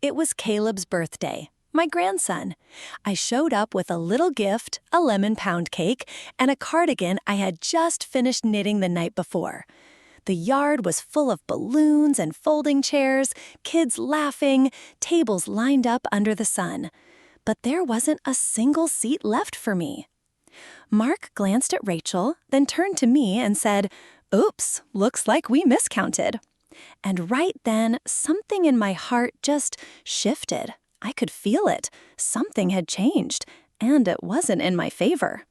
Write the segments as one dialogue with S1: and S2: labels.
S1: It was Caleb's birthday, my grandson. I showed up with a little gift, a lemon pound cake, and a cardigan I had just finished knitting the night before. The yard was full of balloons and folding chairs, kids laughing, tables lined up under the sun. But there wasn't a single seat left for me. Mark glanced at Rachel, then turned to me and said, "Oops, looks like we miscounted." And right then, something in my heart just shifted. I could feel it. Something had changed, and it wasn't in my favor.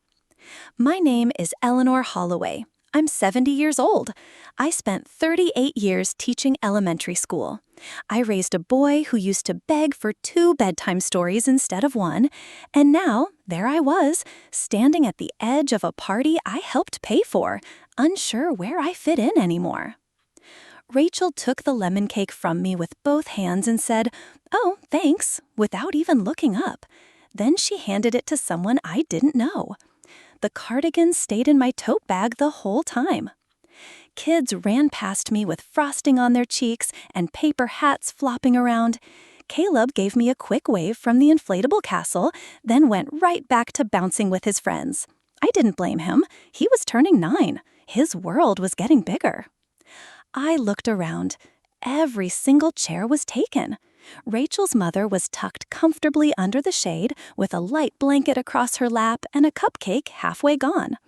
S1: My name is Eleanor Holloway. I'm 70 years old. I spent 38 years teaching elementary school. I raised a boy who used to beg for 2 bedtime stories instead of 1, and now there I was, standing at the edge of a party I helped pay for, unsure where I fit in anymore. Rachel took the lemon cake from me with both hands and said, "Oh, thanks," without even looking up. Then she handed it to someone I didn't know. The cardigan stayed in my tote bag the whole time. Kids ran past me with frosting on their cheeks and paper hats flopping around. Caleb gave me a quick wave from the inflatable castle, then went right back to bouncing with his friends. I didn't blame him. He was turning 9. His world was getting bigger. I looked around. Every single chair was taken. Rachel's mother was tucked comfortably under the shade with a light blanket across her lap and a cupcake halfway gone.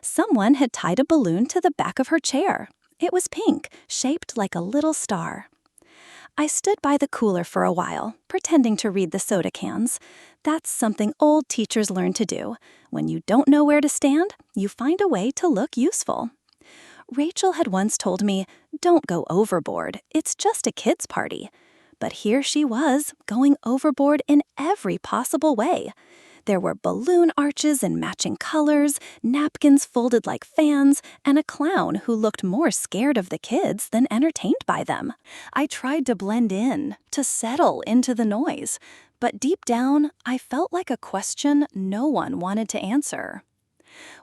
S1: Someone had tied a balloon to the back of her chair. It was pink, shaped like a little star. I stood by the cooler for a while, pretending to read the soda cans. That's something old teachers learn to do. When you don't know where to stand, you find a way to look useful. Rachel had once told me, "Don't go overboard, it's just a kid's party." But here she was, going overboard in every possible way. There were balloon arches in matching colors, napkins folded like fans, and a clown who looked more scared of the kids than entertained by them. I tried to blend in, to settle into the noise, but deep down, I felt like a question no one wanted to answer.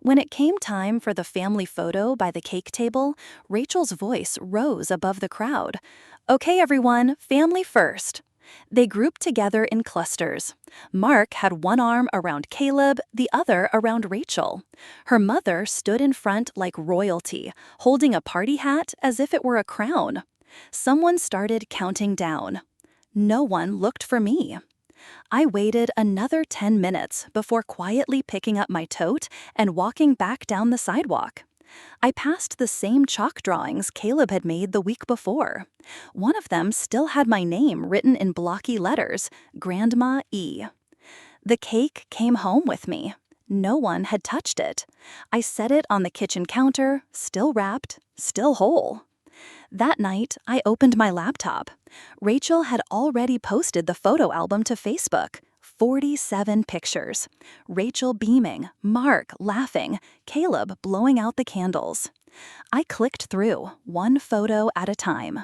S1: When it came time for the family photo by the cake table, Rachel's voice rose above the crowd. "Okay, everyone, family first." They grouped together in clusters. Mark had one arm around Caleb, the other around Rachel. Her mother stood in front like royalty, holding a party hat as if it were a crown. Someone started counting down. No one looked for me. I waited another 10 minutes before quietly picking up my tote and walking back down the sidewalk. I passed the same chalk drawings Caleb had made the week before. One of them still had my name written in blocky letters, Grandma E. The cake came home with me. No one had touched it. I set it on the kitchen counter, still wrapped, still whole. That night, I opened my laptop. Rachel had already posted the photo album to Facebook. 47 pictures. Rachel beaming, Mark laughing, Caleb blowing out the candles. I clicked through, one photo at a time.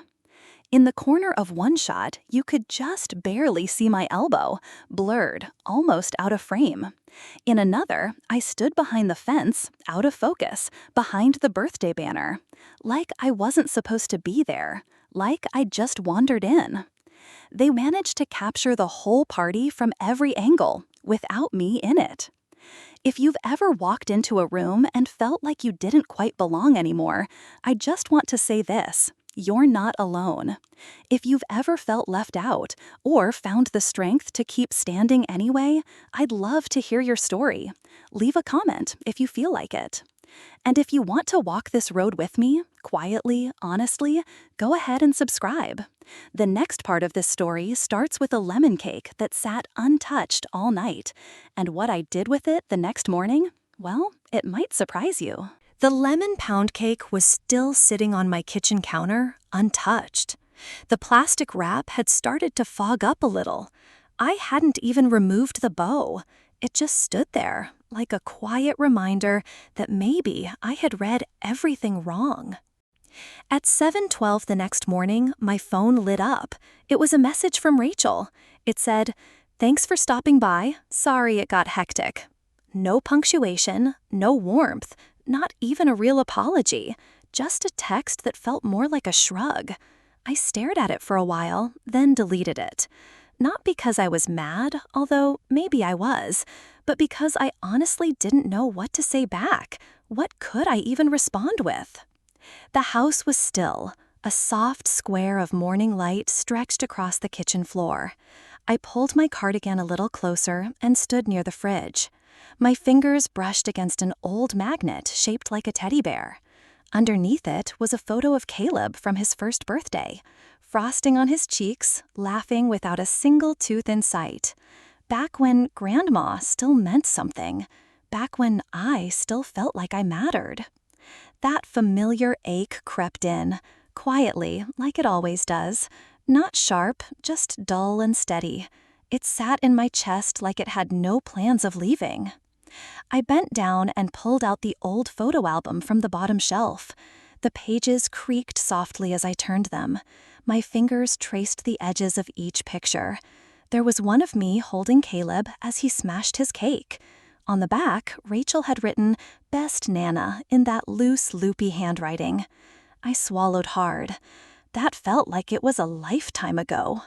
S1: In the corner of one shot, you could just barely see my elbow, blurred, almost out of frame. In another, I stood behind the fence, out of focus, behind the birthday banner. Like I wasn't supposed to be there, like I just wandered in. They managed to capture the whole party from every angle, without me in it. If you've ever walked into a room and felt like you didn't quite belong anymore, I just want to say this: you're not alone. If you've ever felt left out, or found the strength to keep standing anyway, I'd love to hear your story. Leave a comment if you feel like it. And if you want to walk this road with me, quietly, honestly, go ahead and subscribe. The next part of this story starts with a lemon cake that sat untouched all night. And what I did with it the next morning, well, it might surprise you. The lemon pound cake was still sitting on my kitchen counter, untouched. The plastic wrap had started to fog up a little. I hadn't even removed the bow. It just stood there, like a quiet reminder that maybe I had read everything wrong. At 7:12 the next morning, my phone lit up. It was a message from Rachel. It said, "Thanks for stopping by. Sorry it got hectic." No punctuation, no warmth, not even a real apology, just a text that felt more like a shrug. I stared at it for a while, then deleted it. not because I was mad, although maybe I was, but because I honestly didn't know what to say back. What could I even respond with? The house was still. A soft square of morning light stretched across the kitchen floor. I pulled my cardigan a little closer and stood near the fridge. My fingers brushed against an old magnet shaped like a teddy bear. Underneath it was a photo of Caleb from his first birthday, frosting on his cheeks, laughing without a single tooth in sight. Back when Grandma still meant something. Back when I still felt like I mattered. That familiar ache crept in, quietly, like it always does. Not sharp, just dull and steady. It sat in my chest like it had no plans of leaving. I bent down and pulled out the old photo album from the bottom shelf. The pages creaked softly as I turned them. My fingers traced the edges of each picture. There was one of me holding Caleb as he smashed his cake. On the back, Rachel had written, "Best Nana," in that loose, loopy handwriting. I swallowed hard. That felt like it was a lifetime ago.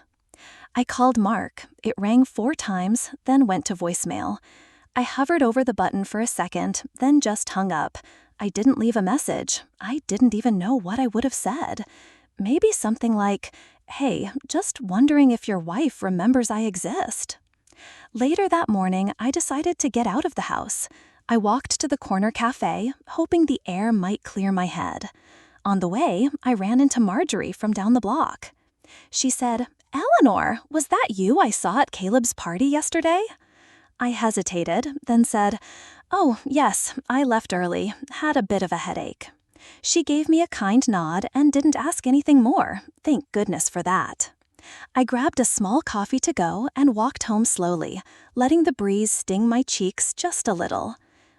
S1: I called Mark. It rang 4 times, then went to voicemail. I hovered over the button for a second, then just hung up. I didn't leave a message. I didn't even know what I would have said. Maybe something like, "Hey, just wondering if your wife remembers I exist." Later that morning, I decided to get out of the house. I walked to the corner cafe, hoping the air might clear my head. On the way, I ran into Marjorie from down the block. She said, "Eleanor, was that you I saw at Caleb's party yesterday?" I hesitated, then said, "Oh, yes, I left early, had a bit of a headache." She gave me a kind nod and didn't ask anything more. Thank goodness for that. I grabbed a small coffee to go and walked home slowly, letting the breeze sting my cheeks just a little.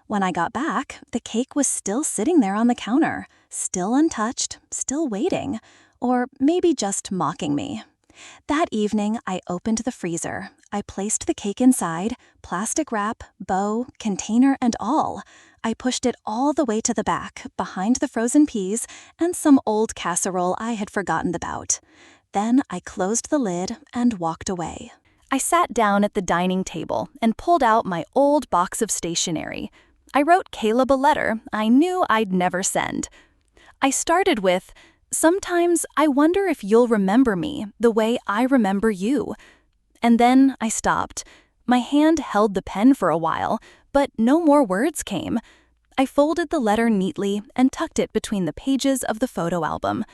S1: When I got back, the cake was still sitting there on the counter, still untouched, still waiting, or maybe just mocking me. That evening, I opened the freezer. I placed the cake inside, plastic wrap, bow, container, and all. I pushed it all the way to the back, behind the frozen peas and some old casserole I had forgotten about. Then I closed the lid and walked away. I sat down at the dining table and pulled out my old box of stationery. I wrote Caleb a letter I knew I'd never send. I started with, "Sometimes I wonder if you'll remember me the way I remember you." And then I stopped. My hand held the pen for a while, but no more words came. I folded the letter neatly and tucked it between the pages of the photo album.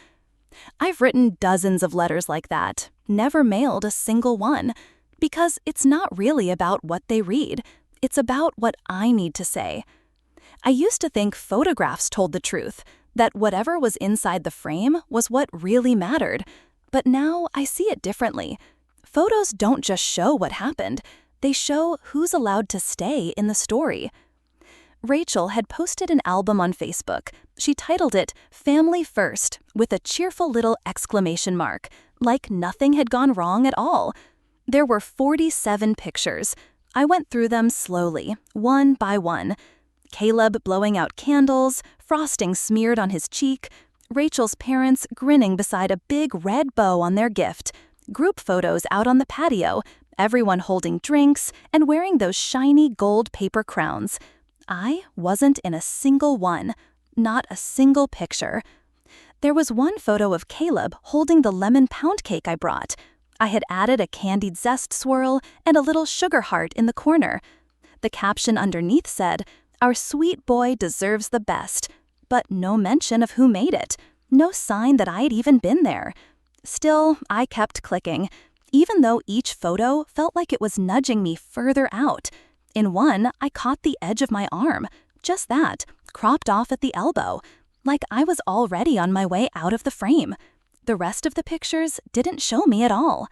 S1: I've written dozens of letters like that, never mailed a single one, because it's not really about what they read. It's about what I need to say. I used to think photographs told the truth, that whatever was inside the frame was what really mattered. But now I see it differently. Photos don't just show what happened, they show who's allowed to stay in the story. Rachel had posted an album on Facebook. She titled it "Family First" with a cheerful little exclamation mark, like nothing had gone wrong at all. There were 47 pictures. I went through them slowly, one by one. Caleb blowing out candles, frosting smeared on his cheek, Rachel's parents grinning beside a big red bow on their gift, group photos out on the patio, everyone holding drinks and wearing those shiny gold paper crowns. I wasn't in a single one, not a single picture. There was one photo of Caleb holding the lemon pound cake I brought. I had added a candied zest swirl and a little sugar heart in the corner. The caption underneath said, "Our sweet boy deserves the best," but no mention of who made it, no sign that I'd even been there. Still, I kept clicking, even though each photo felt like it was nudging me further out. In one, I caught the edge of my arm, just that, cropped off at the elbow, like I was already on my way out of the frame. The rest of the pictures didn't show me at all.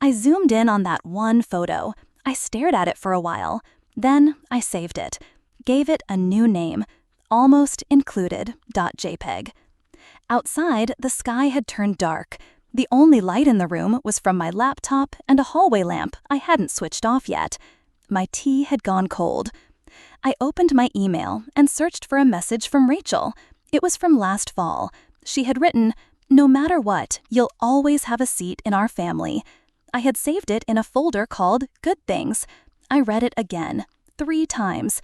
S1: I zoomed in on that one photo. I stared at it for a while. Then I saved it, gave it a new name, almost included.jpg. Outside, the sky had turned dark. The only light in the room was from my laptop and a hallway lamp I hadn't switched off yet. My tea had gone cold. I opened my email and searched for a message from Rachel. It was from last fall. She had written, "No matter what, you'll always have a seat in our family."
S2: I had saved it in a folder called Good Things. I read it again, 3 times.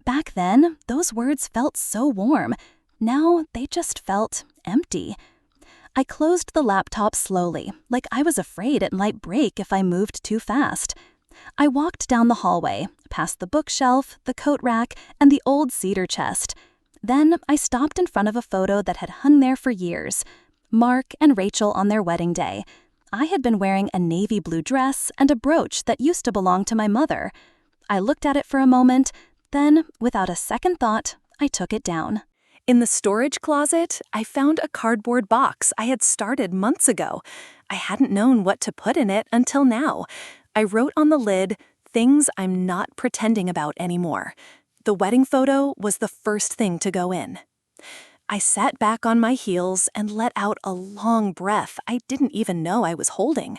S2: Back then, those words felt so warm. Now they just felt empty. I closed the laptop slowly, like I was afraid it might break if I moved too fast. I walked down the hallway, past the bookshelf, the coat rack, and the old cedar chest. Then I stopped in front of a photo that had hung there for years. Mark and Rachel on their wedding day. I had been wearing a navy blue dress and a brooch that used to belong to my mother. I looked at it for a moment, then, without a second thought, I took it down.
S1: In the storage closet, I found a cardboard box I had started months ago. I hadn't known what to put in it until now. I wrote on the lid, "Things I'm not pretending about anymore." The wedding photo was the first thing to go in. I sat back on my heels and let out a long breath I didn't even know I was holding.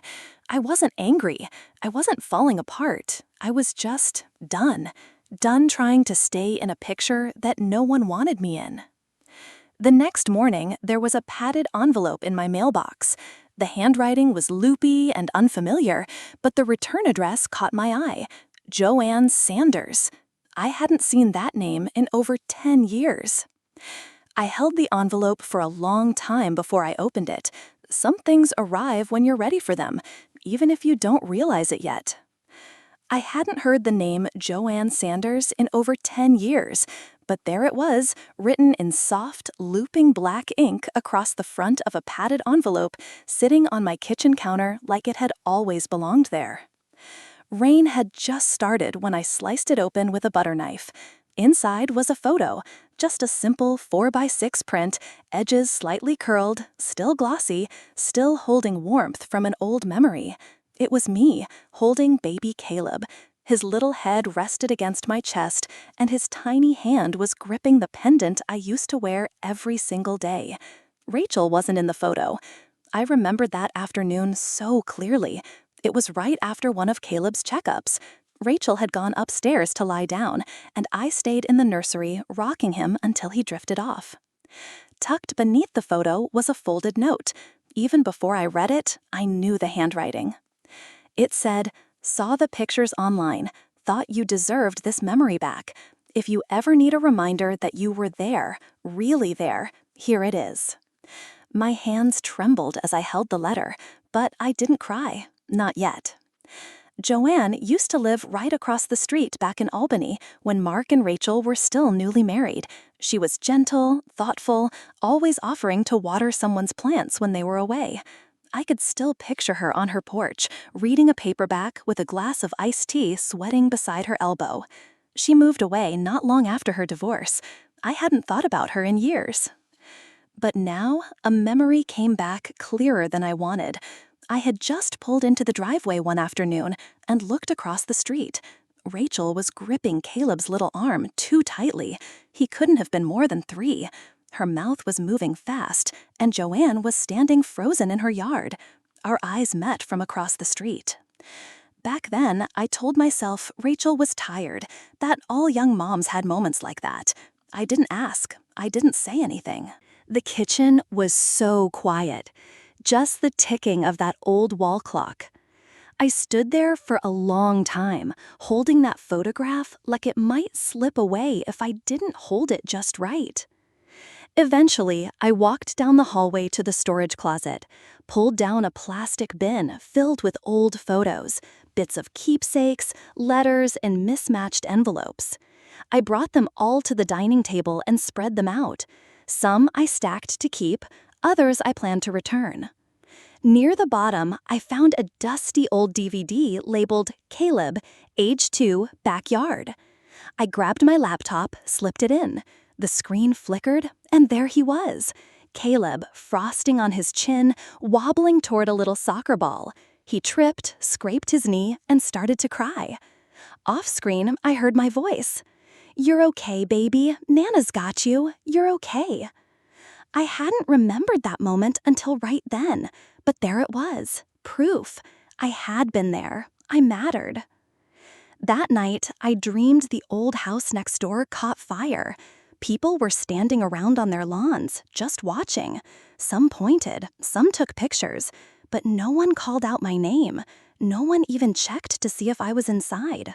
S1: I wasn't angry. I wasn't falling apart. I was just done. Done trying to stay in a picture that no one wanted me in. The next morning, there was a padded envelope in my mailbox. The handwriting was loopy and unfamiliar, but the return address caught my eye. Joanne Sanders. I hadn't seen that name in over 10 years. I held the envelope for a long time before I opened it. Some things arrive when you're ready for them, even if you don't realize it yet. I hadn't heard the name Joanne Sanders in over 10 years, but there it was, written in soft, looping black ink across the front of a padded envelope, sitting on my kitchen counter like it had always belonged there. Rain had just started when I sliced it open with a butter knife. Inside was a photo, just a simple 4x6 print, edges slightly curled, still glossy, still holding warmth from an old memory. It was me, holding baby Caleb. His little head rested against my chest, and his tiny hand was gripping the pendant I used to wear every single day. Rachel wasn't in the photo. I remembered that afternoon so clearly. It was right after one of Caleb's checkups. Rachel had gone upstairs to lie down, and I stayed in the nursery, rocking him until he drifted off. Tucked beneath the photo was a folded note. Even before I read it, I knew the handwriting. It said, "Saw the pictures online. Thought you deserved this memory back. If you ever need a reminder that you were there, really there, here it is." My hands trembled as I held the letter, but I didn't cry. Not yet. Joanne used to live right across the street back in Albany when Mark and Rachel were still newly married. She was gentle, thoughtful, always offering to water someone's plants when they were away. I could still picture her on her porch, reading a paperback with a glass of iced tea sweating beside her elbow. She moved away not long after her divorce. I hadn't thought about her in years. But now, a memory came back clearer than I wanted. I had just pulled into the driveway one afternoon and looked across the street. Rachel was gripping Caleb's little arm too tightly. He couldn't have been more than 3. Her mouth was moving fast, and Joanne was standing frozen in her yard. Our eyes met from across the street. Back then, I told myself Rachel was tired, that all young moms had moments like that. I didn't ask. I didn't say anything. The kitchen was so quiet. Just the ticking of that old wall clock. I stood there for a long time, holding that photograph like it might slip away if I didn't hold it just right. Eventually, I walked down the hallway to the storage closet, pulled down a plastic bin filled with old photos, bits of keepsakes, letters, and mismatched envelopes. I brought them all to the dining table and spread them out. Some I stacked to keep, others I planned to return. Near the bottom, I found a dusty old DVD labeled Caleb, Age 2, Backyard. I grabbed my laptop, slipped it in. The screen flickered, and there he was. Caleb, frosting on his chin, wobbling toward a little soccer ball. He tripped, scraped his knee, and started to cry. Off-screen, I heard my voice. "You're okay, baby. Nana's got you. You're okay." I hadn't remembered that moment until right then, but there it was. Proof. I had been there. I mattered. That night, I dreamed the old house next door caught fire. People were standing around on their lawns, just watching. Some pointed, some took pictures, but no one called out my name.
S2: no one even checked to see if I was inside.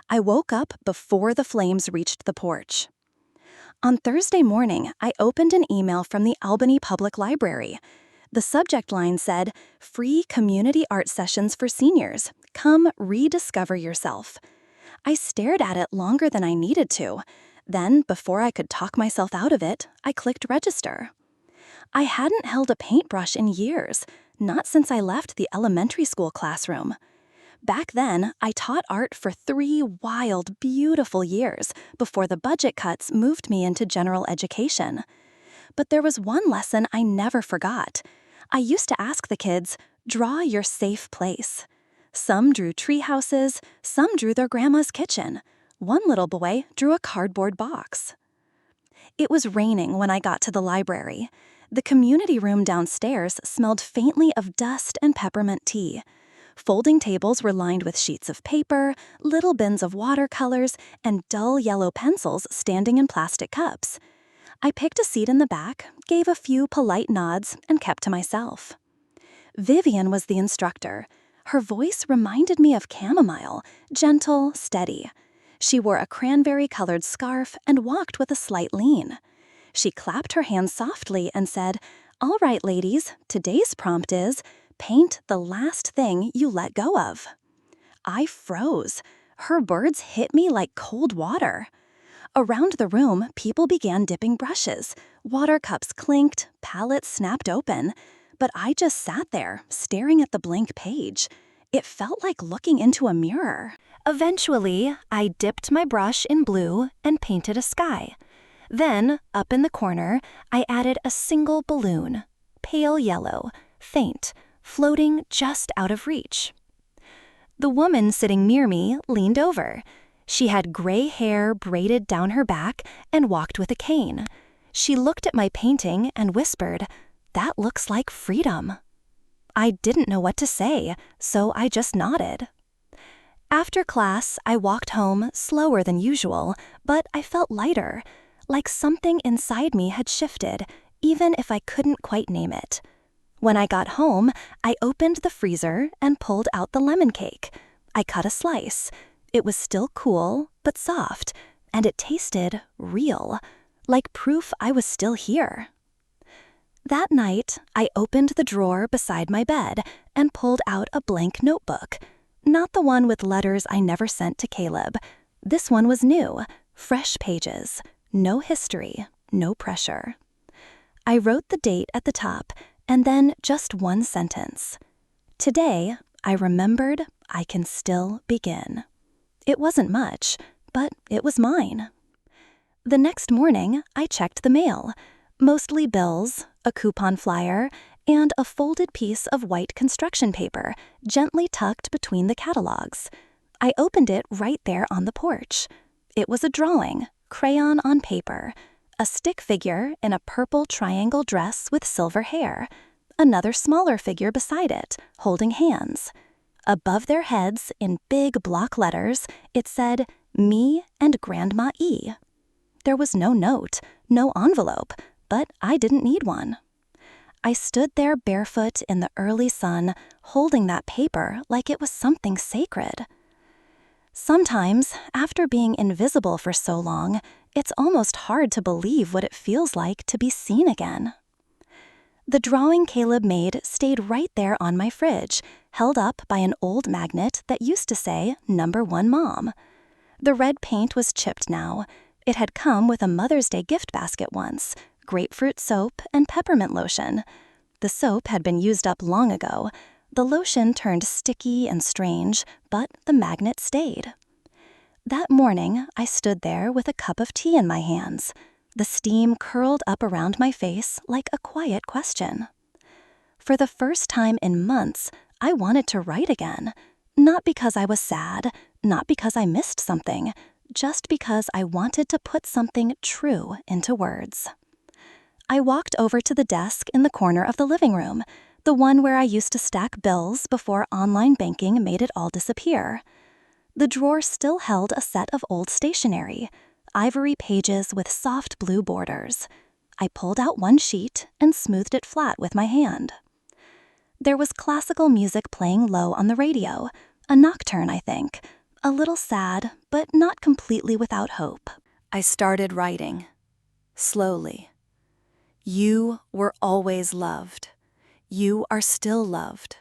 S2: I woke up before the flames reached the porch. On Thursday morning, I opened an email from the Albany Public Library. The subject line said, "Free community art sessions for seniors. Come rediscover yourself." I stared at it longer than I needed to. Then, before I could talk myself out of it, I clicked register. I hadn't held a paintbrush in years, not since I left the elementary school classroom. Back then, I taught art for 3 wild, beautiful years before the budget cuts moved me into general education. But there was one lesson I never forgot. I used to ask the kids, "Draw your safe place." Some drew tree houses, some drew their grandma's kitchen. One little boy drew a cardboard box. It was raining when I got to the library. The community room downstairs smelled faintly of dust and peppermint tea. Folding tables were lined with sheets of paper, little bins of watercolors, and dull yellow pencils standing in plastic cups. I picked a seat in the back, gave a few polite nods, and kept to myself. Vivian was the instructor. Her voice reminded me of chamomile, gentle, steady. She wore a cranberry-colored scarf and walked with a slight lean. She clapped her hands softly and said, "All right, ladies, today's prompt is, paint the last thing you let go of." I froze. Her words hit me like cold water. Around the room, people began dipping brushes. Water cups clinked, palettes snapped open. But I just sat there, staring at the blank page. It felt like looking into a mirror. Eventually, I dipped my brush in blue and painted a sky. Then, up in the corner, I added a single balloon, pale yellow, faint, floating just out of reach. The woman sitting near me leaned over. She had gray hair braided down her back and walked with a cane. She looked at my painting and whispered, "That looks like freedom." I didn't know what to say, so I just nodded. After class, I walked home slower than usual, but I felt lighter, like something inside me had shifted, even if I couldn't quite name it. When I got home, I opened the freezer and pulled out the lemon cake. I cut a slice. It was still cool, but soft, and it tasted real, like proof I was still here. That night, I opened the drawer beside my bed and pulled out a blank notebook. Not the one with letters I never sent to Caleb. This one was new, fresh pages, no history, no pressure. I wrote the date at the top, and then just one sentence. Today, I remembered I can still begin. It wasn't much, but it was mine. The next morning, I checked the mail. Mostly bills, a coupon flyer, and a folded piece of white construction paper, gently tucked between the catalogs. I opened it right there on the porch. It was a drawing, crayon on paper, a stick figure in a purple triangle dress with silver hair, another smaller figure beside it, holding hands. Above their heads, in big block letters, it said, "Me and Grandma E." There was no note, no envelope, but I didn't need one. I stood there barefoot in the early sun, holding that paper like it was something sacred. Sometimes, after being invisible for so long, it's almost hard to believe what it feels like to be seen again. The drawing Caleb made stayed right there on my fridge, held up by an old magnet that used to say "Number 1 Mom." The red paint was chipped now. It had come with a Mother's Day gift basket once, grapefruit soap and peppermint lotion. The soap had been used up long ago. The lotion turned sticky and strange, but the magnet stayed. That morning, I stood there with a cup of tea in my hands. The steam curled up around my face like a quiet question. For the first time in months, I wanted to write again. Not because I was sad, not because I missed something, just because I wanted to put something true into words. I walked over to the desk in the corner of the living room, the one where I used to stack bills before online banking made it all disappear. The drawer still held a set of old stationery, ivory pages with soft blue borders. I pulled out one sheet and smoothed it flat with my hand. There was classical music playing low on the radio, a nocturne, I think, a little sad, but not completely without hope.
S1: I started writing, slowly. You were always loved. You are still loved.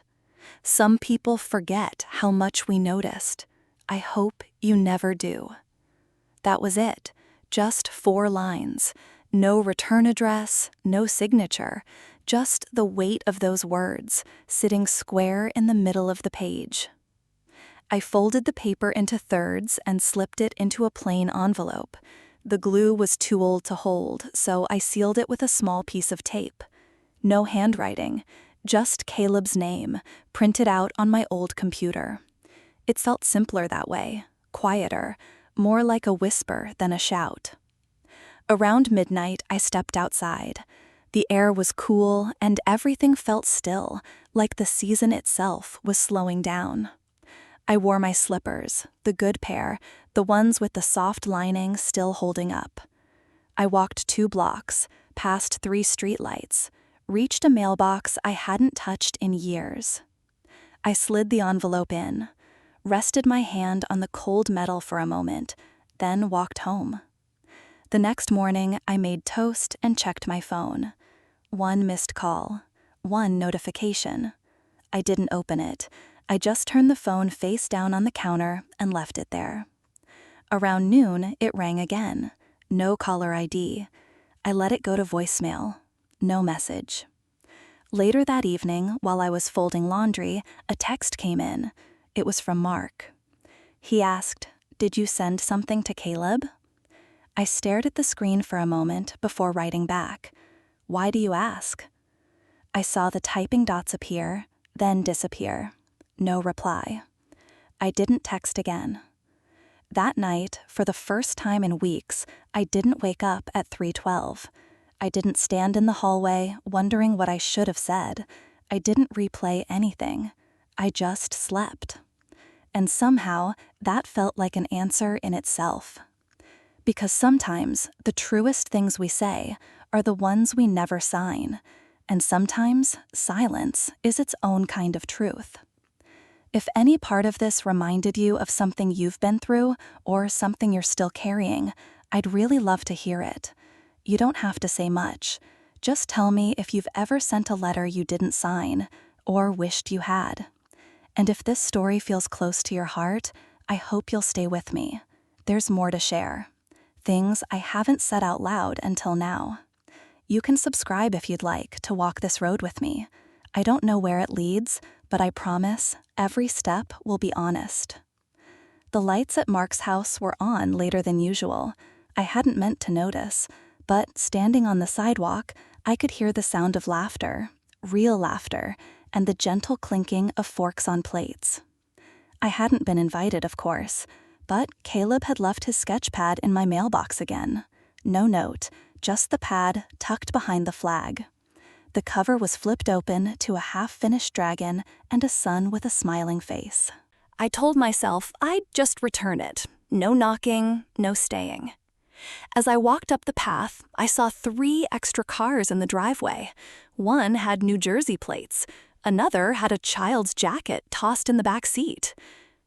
S1: Some people forget how much we noticed. I hope you never do. That was it, just 4 lines. No return address, no signature, just the weight of those words sitting square in the middle of the page. I folded the paper into thirds and slipped it into a plain envelope. The glue was too old to hold, so I sealed it with a small piece of tape. No handwriting, just Caleb's name, printed out on my old computer. It felt simpler that way, quieter, more like a whisper than a shout. Around midnight, I stepped outside. The air was cool and everything felt still, like the season itself was slowing down. I wore my slippers, the good pair, the ones with the soft lining still holding up. I walked 2 blocks, past 3 streetlights, reached a mailbox I hadn't touched in years. I slid the envelope in, rested my hand on the cold metal for a moment, then walked home. The next morning, I made toast and checked my phone. 1 missed call, 1 notification. I didn't open it. I just turned the phone face down on the counter and left it there. Around noon, it rang again. No caller ID. I let it go to voicemail. No message. Later that evening, while I was folding laundry, a text came in. It was from Mark. He asked, "Did you send something to Caleb?" I stared at the screen for a moment before writing back. "Why do you ask?" I saw the typing dots appear, then disappear. No reply. I didn't text again. That night, for the first time in weeks, I didn't wake up at 3:12. I didn't stand in the hallway wondering what I should have said. I didn't replay anything. I just slept. And somehow, that felt like an answer in itself. Because sometimes the truest things we say are the ones we never sign, and sometimes silence is its own kind of truth. If any part of this reminded you of something you've been through or something you're still carrying, I'd really love to hear it. You don't have to say much. Just tell me if you've ever sent a letter you didn't sign or wished you had. And if this story feels close to your heart, I hope you'll stay with me. There's more to share. Things I haven't said out loud until now. You can subscribe if you'd like to walk this road with me. I don't know where it leads, but I promise every step will be honest. The lights at Mark's house were on later than usual. I hadn't meant to notice, but standing on the sidewalk, I could hear the sound of laughter, real laughter, and the gentle clinking of forks on plates. I hadn't been invited, of course, but Caleb had left his sketch pad in my mailbox again. No note, just the pad tucked behind the flag. The cover was flipped open to a half-finished dragon and a sun with a smiling face. I told myself I'd just return it. No knocking, no staying. As I walked up the path, I saw 3 extra cars in the driveway. One had New Jersey plates. Another had a child's jacket tossed in the back seat.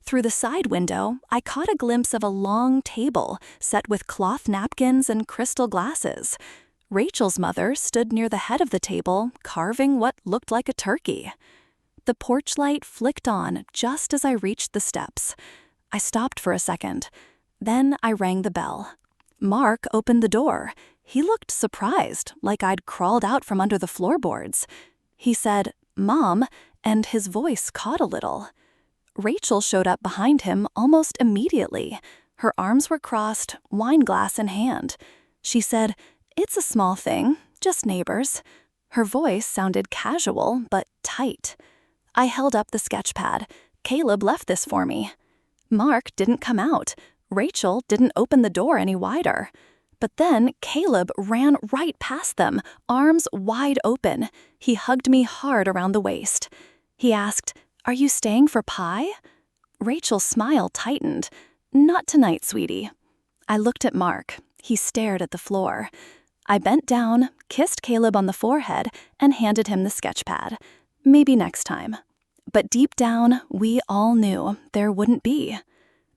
S1: Through the side window, I caught a glimpse of a long table set with cloth napkins and crystal glasses. Rachel's mother stood near the head of the table, carving what looked like a turkey. The porch light flicked on just as I reached the steps. I stopped for a second. Then I rang the bell. Mark opened the door. He looked surprised, like I'd crawled out from under the floorboards. He said, "Mom," and his voice caught a little. Rachel showed up behind him almost immediately. Her arms were crossed, wine glass in hand. She said, "It's a small thing, just neighbors." Her voice sounded casual, but tight. I held up the sketch pad. Caleb left this for me. Mark didn't come out. Rachel didn't open the door any wider. But then Caleb ran right past them, arms wide open. He hugged me hard around the waist. He asked, "Are you staying for pie?" Rachel's smile tightened. "Not tonight, sweetie." I looked at Mark. He stared at the floor. I bent down, kissed Caleb on the forehead, and handed him the sketch pad.
S2: maybe next time. But deep down, we all knew there wouldn't be.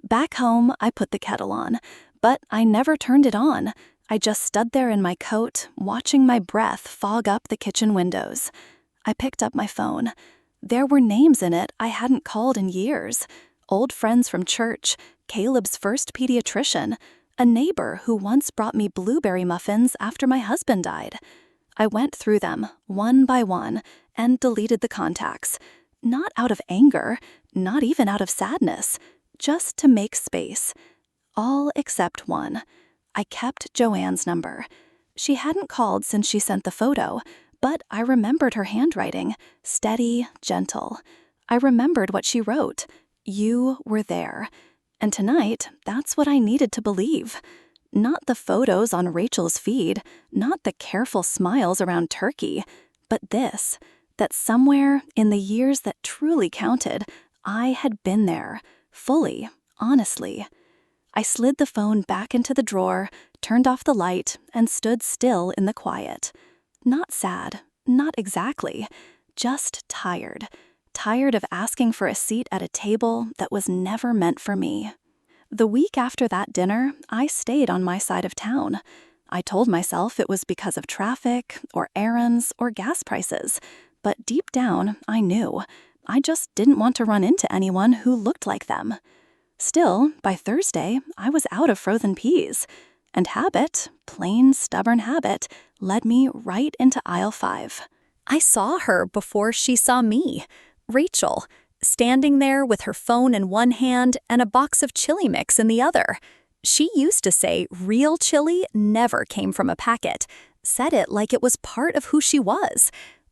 S2: Back home, I put the kettle on, but I never turned it on. I just stood there in my coat, watching my breath fog up the kitchen windows. I picked up my phone. There were names in it I hadn't called in years. Old friends from church, Caleb's first pediatrician, a neighbor who once brought me blueberry muffins after my husband died. I went through them, one by one, and deleted the contacts. Not out of anger, not even out of sadness, just to make space. All except one. I kept Joanne's number. She hadn't called since she sent the photo, but I remembered her handwriting, steady, gentle. I remembered what she wrote. You were there. And tonight, that's what I needed to believe. Not the photos on Rachel's feed, not the careful smiles around turkey, but this, that somewhere in the years that truly counted, I had been there, fully, honestly. I slid the phone back into the drawer, turned off the light, and stood still in the quiet. Not sad, not exactly, just tired. Tired of asking for a seat at a table that was never meant for me. The week after that dinner, I stayed on my side of town. I told myself it was because of traffic, or errands, or gas prices. But deep down, I knew. I just didn't want to run into anyone who looked like them. Still, by Thursday, I was out of frozen peas. And habit, plain stubborn habit, led me right into aisle 5.
S1: I saw her before she saw me. Rachel, standing there with her phone in one hand and a box of chili mix in the other. She used to say real chili never came from a packet, said it like it was part of who she was.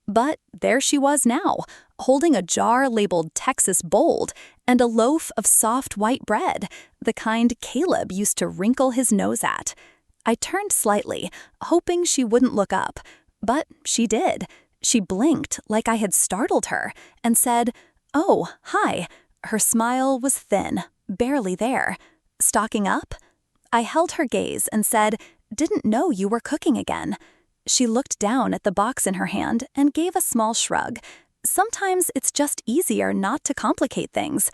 S1: But there she was now, holding a jar labeled Texas Bold and a loaf of soft white bread, the kind Caleb used to wrinkle his nose at. I turned slightly, hoping she wouldn't look up, but she did. She blinked like I had startled her and said, "Oh, hi." Her smile was thin, barely there. "Stocking up?" I held her gaze and said, "Didn't know you were cooking again." She looked down at the box in her hand and gave a small shrug. Sometimes it's just easier not to complicate things.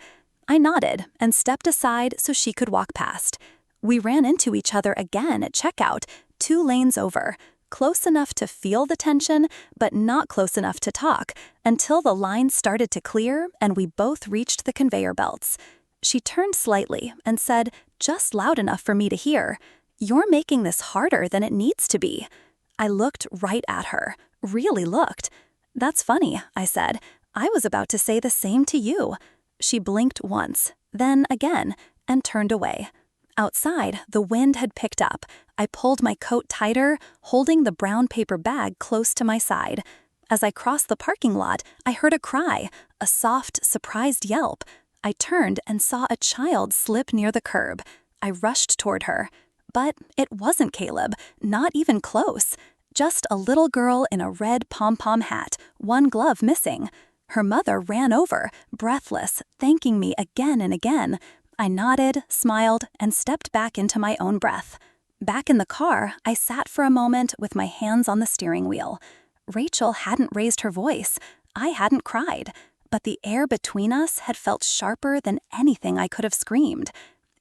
S1: I nodded and stepped aside so she could walk past. We ran into each other again at checkout, 2 lanes over, close enough to feel the tension, but not close enough to talk, until the line started to clear and we both reached the conveyor belts. She turned slightly and said, just loud enough for me to hear, "You're making this harder than it needs to be." I looked right at her, really looked. "That's funny," I said. "I was about to say the same to you." She blinked once, then again, and turned away. Outside, the wind had picked up. I pulled my coat tighter, holding the brown paper bag close to my side. As I crossed the parking lot, I heard a cry, a soft, surprised yelp. I turned and saw a child slip near the curb. I rushed toward her. But it wasn't Caleb, not even close. Just a little girl in a red pom-pom hat, one glove missing. Her mother ran over, breathless, thanking me again and again. I nodded, smiled, and stepped back into my own breath. Back in the car, I sat for a moment with my hands on the steering wheel. Rachel hadn't raised her voice. I hadn't cried. But the air between us had felt sharper than anything I could have screamed.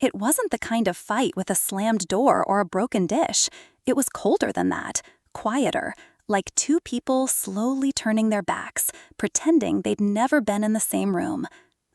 S1: It wasn't the kind of fight with a slammed door or a broken dish. It was colder than that, quieter, like 2 people slowly turning their backs, pretending they'd never been in the same room.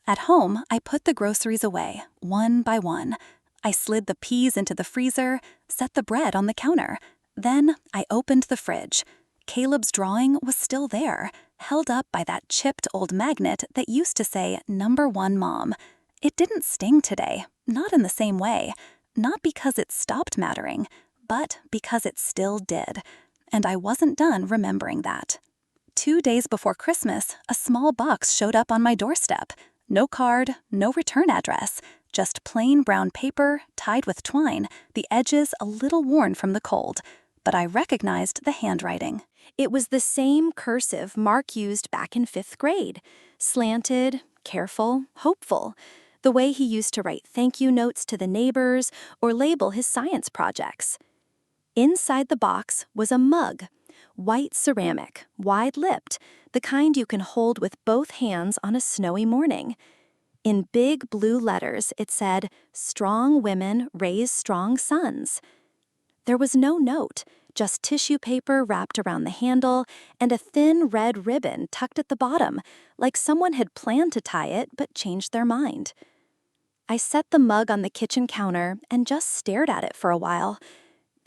S1: At home, I put the groceries away, one by one. I slid the peas into the freezer, set the bread on the counter. Then I opened the fridge. Caleb's drawing was still there, held up by that chipped old magnet that used to say #1 Mom. It didn't sting today, not in the same way, not because it stopped mattering, but because it still did. And I wasn't done remembering that. 2 days before Christmas, a small box showed up on my doorstep. No card, no return address, just plain brown paper tied with twine, the edges a little worn from the cold. But I recognized the handwriting. It was the same cursive Mark used back in 5th grade. Slanted, careful, hopeful. The way he used to write thank you notes to the neighbors or label his science projects. Inside the box was a mug. White ceramic, wide-lipped, the kind you can hold with both hands on a snowy morning. In big blue letters, it said, "Strong women raise strong sons." There was no note, just tissue paper wrapped around the handle and a thin red ribbon tucked at the bottom, like someone had planned to tie it but changed their mind. I set the mug on the kitchen counter and just stared at it for a while.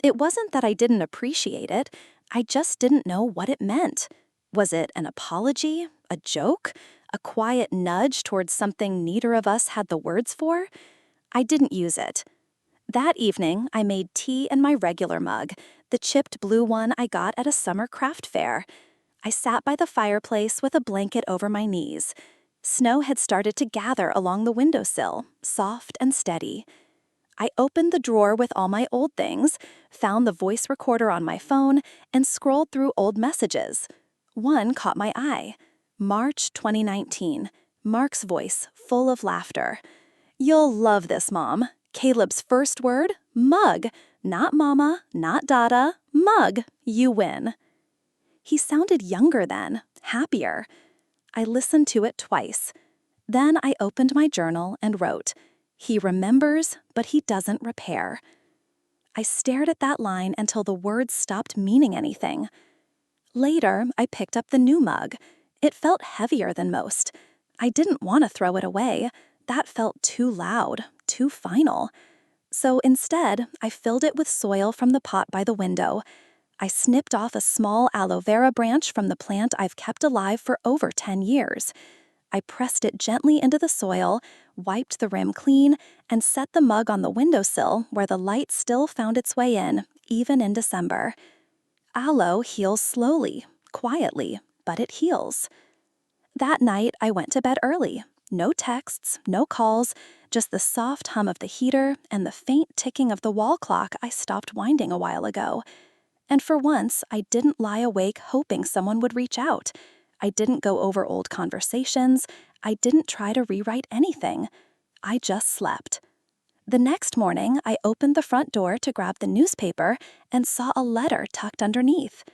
S1: It wasn't that I didn't appreciate it, I just didn't know what it meant. Was it an apology? A joke? A quiet nudge towards something neither of us had the words for? I didn't use it. That evening, I made tea in my regular mug, the chipped blue one I got at a summer craft fair. I sat by the fireplace with a blanket over my knees. Snow had started to gather along the windowsill, soft and steady. I opened the drawer with all my old things, found the voice recorder on my phone, and scrolled through old messages. One caught my eye. March 2019. Mark's voice, full of laughter. "You'll love this, Mom. Caleb's first word, mug. Not mama, not dada, mug. You win." He sounded younger then, happier. I listened to it twice. Then I opened my journal and wrote, "He remembers, but he doesn't repair." I stared at that line until the words stopped meaning anything. Later, I picked up the new mug. It felt heavier than most. I didn't want to throw it away. That felt too loud, too final. So instead, I filled it with soil from the pot by the window. I snipped off a small aloe vera branch from the plant I've kept alive for over 10 years. I pressed it gently into the soil, wiped the rim clean, and set the mug on the windowsill where the light still found its way in, even in December. Aloe heals slowly, quietly, but it heals. That night, I went to bed early. No texts, no calls, just the soft hum of the heater and the faint ticking of the wall clock I stopped winding a while ago. And for once, I didn't lie awake hoping someone would reach out. I didn't go over old conversations. I didn't try to rewrite anything. I just slept. The next morning, I opened the front door to grab the newspaper and saw a letter tucked underneath.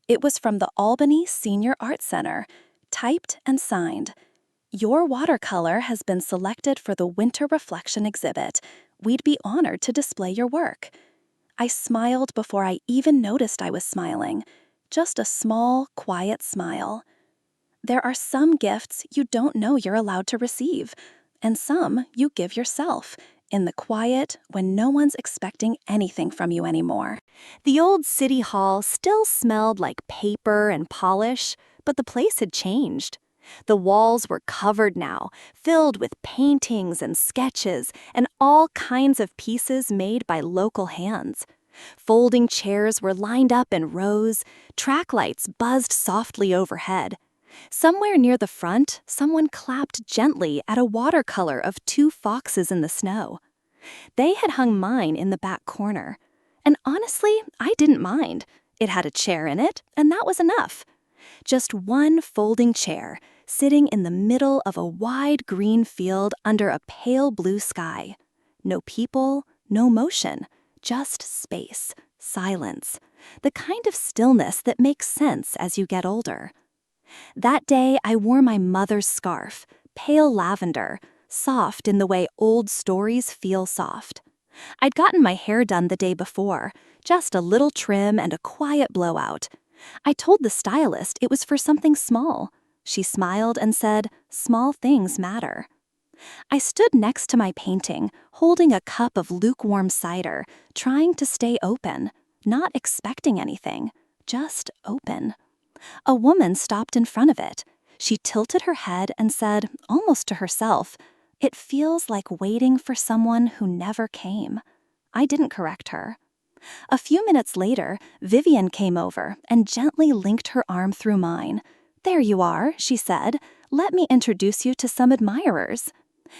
S1: It was from the Albany Senior Art Center, typed and signed. "Your watercolor has been selected for the Winter Reflection exhibit. We'd be honored to display your work." I smiled before I even noticed I was smiling. Just a small, quiet smile. There are some gifts you don't know you're allowed to receive, and some you give yourself, in the quiet when no one's expecting anything from you anymore. The old city hall still smelled like paper and polish, but the place had changed. The walls were covered now, filled with paintings and sketches and all kinds of pieces made by local hands. Folding chairs were lined up in rows, track lights buzzed softly overhead. Somewhere near the front, someone clapped gently at a watercolor of two foxes in the snow. They had hung mine in the back corner. And honestly, I didn't mind. It had a chair in it, and that was enough. Just one folding chair, sitting in the middle of a wide green field under a pale blue sky. No people, no motion, just space, silence, the kind of stillness that makes sense as you get older. That day, I wore my mother's scarf, pale lavender, soft in the way old stories feel soft. I'd gotten my hair done the day before, just a little trim and a quiet blowout. I told the stylist it was for something small. She smiled and said, "Small things matter." I stood next to my painting, holding a cup of lukewarm cider, trying to stay open, not expecting anything, just open. A woman stopped in front of it. She tilted her head and said, almost to herself, "It feels like waiting for someone who never came." I didn't correct her. A few minutes later, Vivian came over and gently linked her arm through mine. "There you are," she said. "Let me introduce you to some admirers."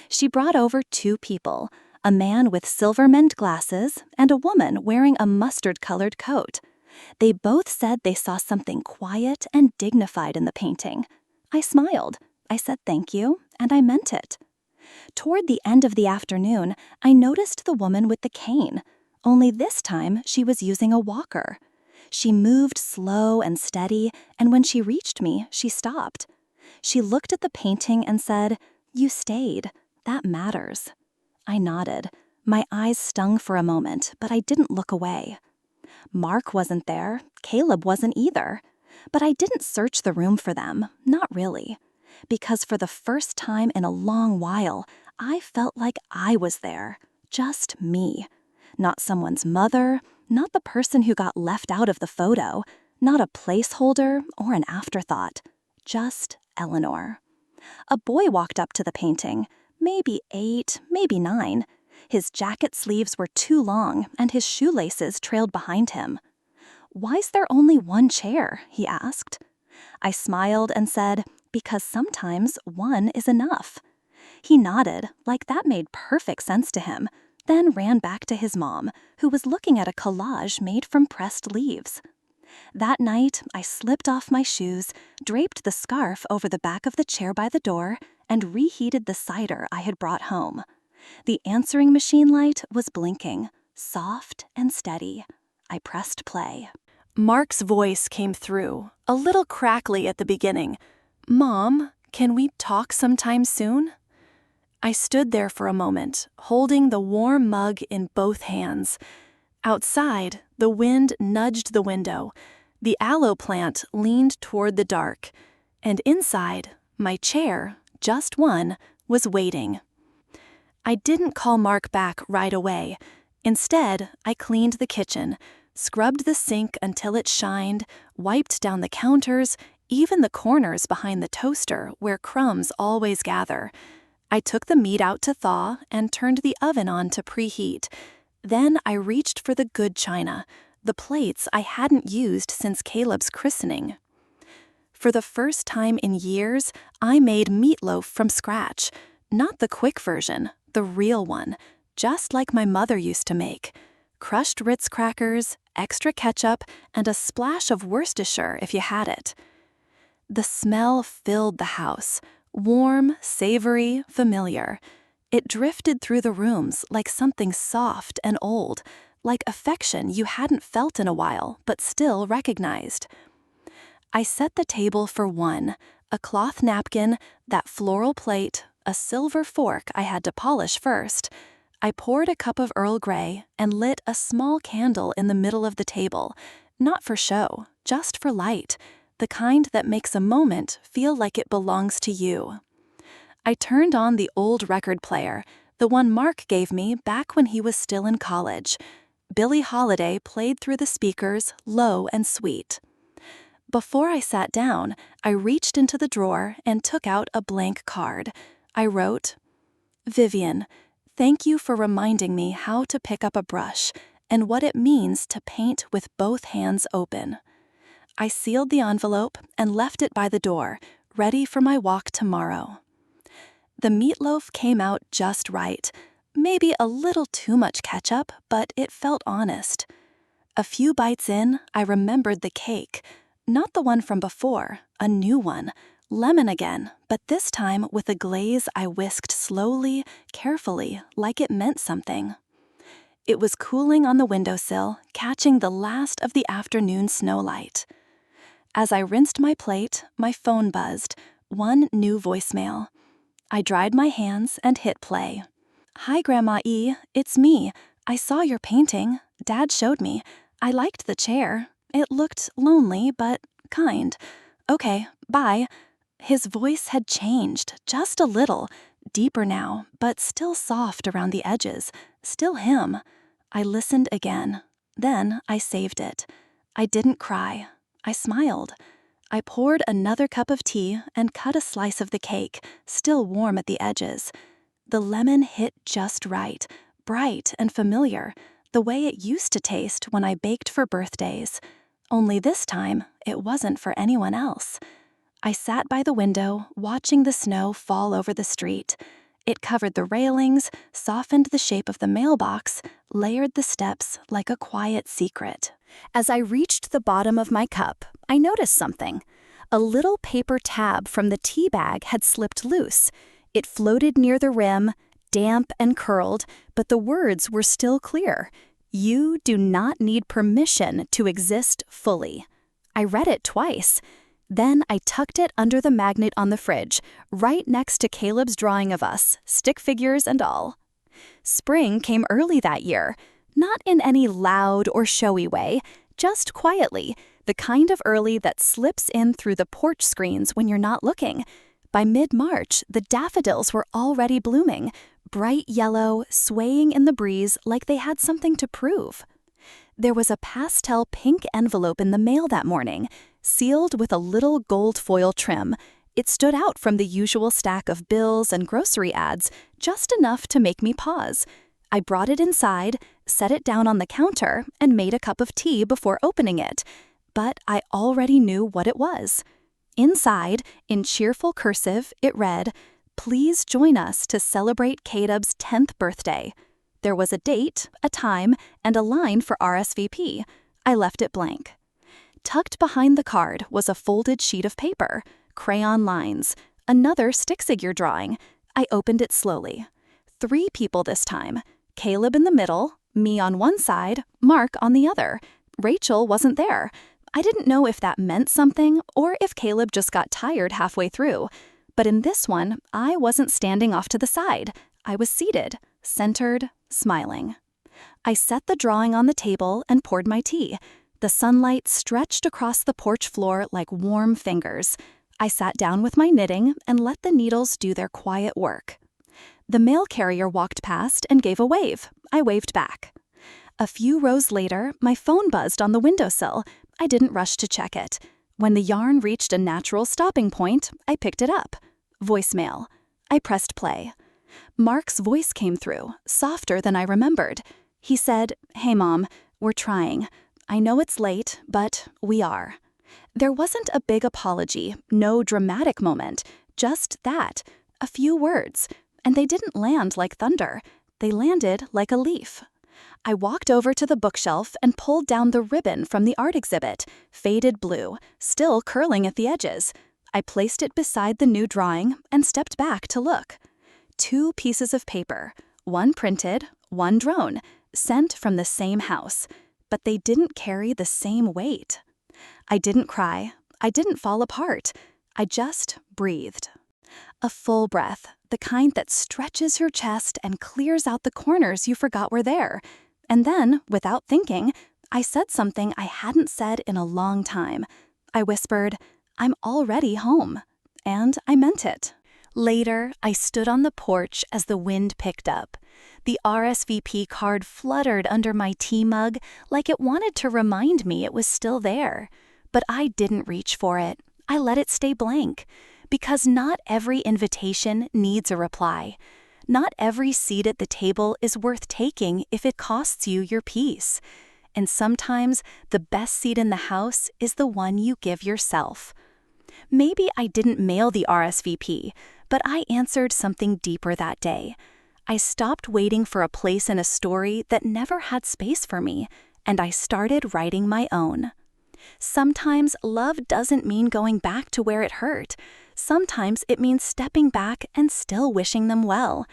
S1: She brought over two people, a man with silver-rimmed glasses and a woman wearing a mustard-colored coat. They both said they saw something quiet and dignified in the painting. I smiled. I said thank you, and I meant it. Toward the end of the afternoon, I noticed the woman with the cane. Only this time, she was using a walker.
S2: She moved slow and steady, and when she reached me, she stopped. She looked at the painting and said, "You stayed. That matters." I nodded. My eyes stung for a moment, but I didn't look away. Mark wasn't there. Caleb wasn't either. But I didn't search the room for them, not really. Because for the first time in a long while, I felt like I was there. Just me. Not someone's mother, not the person who got left out of the photo, not a placeholder or an afterthought. Just Eleanor. A boy walked up to the painting, maybe 8, maybe 9. His jacket sleeves were too long, and his shoelaces trailed behind him. "Why's there only one chair?" he asked. I smiled and said, "Because sometimes one is enough." He nodded, like that made perfect sense to him, then ran back to his mom, who was looking at a collage made from pressed leaves. That night, I slipped off my shoes, draped the scarf over the back of the chair by the door, and reheated the cider I had brought home. The answering machine light was blinking, soft and steady. I pressed play.
S1: Mark's voice came through, a little crackly at the beginning. "Mom, can we talk sometime soon?" I stood there for a moment, holding the warm mug in both hands. Outside, the wind nudged the window. The aloe plant leaned toward the dark. And inside, my chair, just one, was waiting. I didn't call Mark back right away. Instead, I cleaned the kitchen, scrubbed the sink until it shined, wiped down the counters, even the corners behind the toaster where crumbs always gather. I took the meat out to thaw and turned the oven on to preheat. Then I reached for the good china, the plates I hadn't used since Caleb's christening. For the first time in years, I made meatloaf from scratch, not the quick version, the real one, just like my mother used to make. Crushed Ritz crackers, extra ketchup, and a splash of Worcestershire if you had it. The smell filled the house, warm, savory, familiar. It drifted through the rooms like something soft and old, like affection you hadn't felt in a while but still recognized. I set the table for one, a cloth napkin, that floral plate, a silver fork I had to polish first. I poured a cup of Earl Grey and lit a small candle in the middle of the table, not for show, just for light, the kind that makes a moment feel like it belongs to you. I turned on the old record player, the one Mark gave me back when he was still in college. Billie Holiday played through the speakers, low and sweet. Before I sat down, I reached into the drawer and took out a blank card. I wrote, "Vivian, thank you for reminding me how to pick up a brush and what it means to paint with both hands open." I sealed the envelope and left it by the door, ready for my walk tomorrow. The meatloaf came out just right, maybe a little too much ketchup, but it felt honest. A few bites in, I remembered the cake, not the one from before, a new one, lemon again, but this time with a glaze I whisked slowly, carefully, like it meant something. It was cooling on the windowsill, catching the last of the afternoon snowlight. As I rinsed my plate, my phone buzzed, one new voicemail. I dried my hands and hit play. "Hi, Grandma E. It's me. I saw your painting. Dad showed me. I liked the chair. It looked lonely, but kind. Okay, bye." His voice had changed, just a little, deeper now, but still soft around the edges, still him. I listened again. Then I saved it. I didn't cry. I smiled. I poured another cup of tea and cut a slice of the cake, still warm at the edges. The lemon hit just right, bright and familiar, the way it used to taste when I baked for birthdays. Only this time, it wasn't for anyone else. I sat by the window, watching the snow fall over the street. It covered the railings, softened the shape of the mailbox, layered the steps like a quiet secret. As I reached the bottom of my cup, I noticed something. A little paper tab from the tea bag had slipped loose. It floated near the rim, damp and curled, but the words were still clear.
S2: You do not need permission to exist fully. I read it twice. Then I tucked it under the magnet on the fridge, right next to Caleb's drawing of us, stick figures and all. Spring came early that year, not in any loud or showy way, just quietly, the kind of early that slips in through the porch screens when you're not looking. By mid-March, the daffodils were already blooming, bright yellow, swaying in the breeze like they had something to prove. There was a pastel pink envelope in the mail that morning, sealed with a little gold foil trim. It stood out from the usual stack of bills and grocery ads, just enough to make me pause. I brought it inside, set it down on the counter, and made a cup of tea before opening it. But I already knew what it was. Inside, in cheerful cursive, it read, "Please join us to celebrate Caleb's 10th birthday." There was a date, a time, and a line for RSVP. I left it blank. Tucked behind the card was a folded sheet of paper, crayon lines, another stick figure drawing. I opened it slowly. 3 people this time. Caleb in the middle, me on one side, Mark on the other. Rachel wasn't there. I didn't know if that meant something or if Caleb just got tired halfway through. But in this one, I wasn't standing off to the side. I was seated, centered, smiling. I set the drawing on the table and poured my tea. The sunlight stretched across the porch floor like warm fingers. I sat down with my knitting and let the needles do their quiet work. The mail carrier walked past and gave a wave. I waved back. A few rows later, my phone buzzed on the windowsill. I didn't rush to check it. When the yarn reached a natural stopping point, I picked it up. Voicemail. I pressed play. Mark's voice came through, softer than I remembered. He said, "Hey, Mom, we're trying. I know it's late, but we are." There wasn't a big apology, no dramatic moment, just that, a few words. And they didn't land like thunder. They landed like a leaf. I walked over to the bookshelf and pulled down the ribbon from the art exhibit, faded blue, still curling at the edges. I placed it beside the new drawing and stepped back to look. 2 pieces of paper, one printed, one drawn, sent from the same house, but they didn't carry the same weight. I didn't cry. I didn't fall apart. I just breathed. A full breath, the kind that stretches your chest and clears out the corners you forgot were there. And then, without thinking, I said something I hadn't said in a long time. I whispered, "I'm already home." And I meant it. Later, I stood on the porch as the wind picked up. The RSVP card fluttered under my tea mug like it wanted to remind me it was still there. But I didn't reach for it. I let it stay blank. Because not every invitation needs a reply. Not every seat at the table is worth taking if it costs you your peace. And sometimes the best seat in the house is the one you give yourself. Maybe I didn't mail the RSVP, but I answered something deeper that day. I stopped waiting for a place in a story that never had space for me, and I started writing my own. Sometimes love doesn't mean going back to where it hurt. Sometimes it means stepping back and still wishing them well.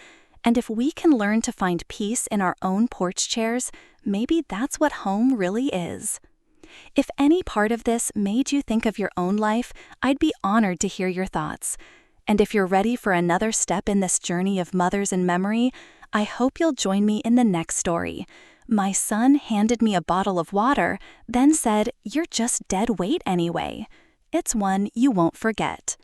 S2: And if we can learn to find peace in our own porch chairs, maybe that's what home really is. If any part of this made you think of your own life, I'd be honored to hear your thoughts. And if you're ready for another step in this journey of mothers in memory, I hope you'll join me in the next story. My son handed me a bottle of water, then said, "You're just dead weight anyway." It's one you won't forget.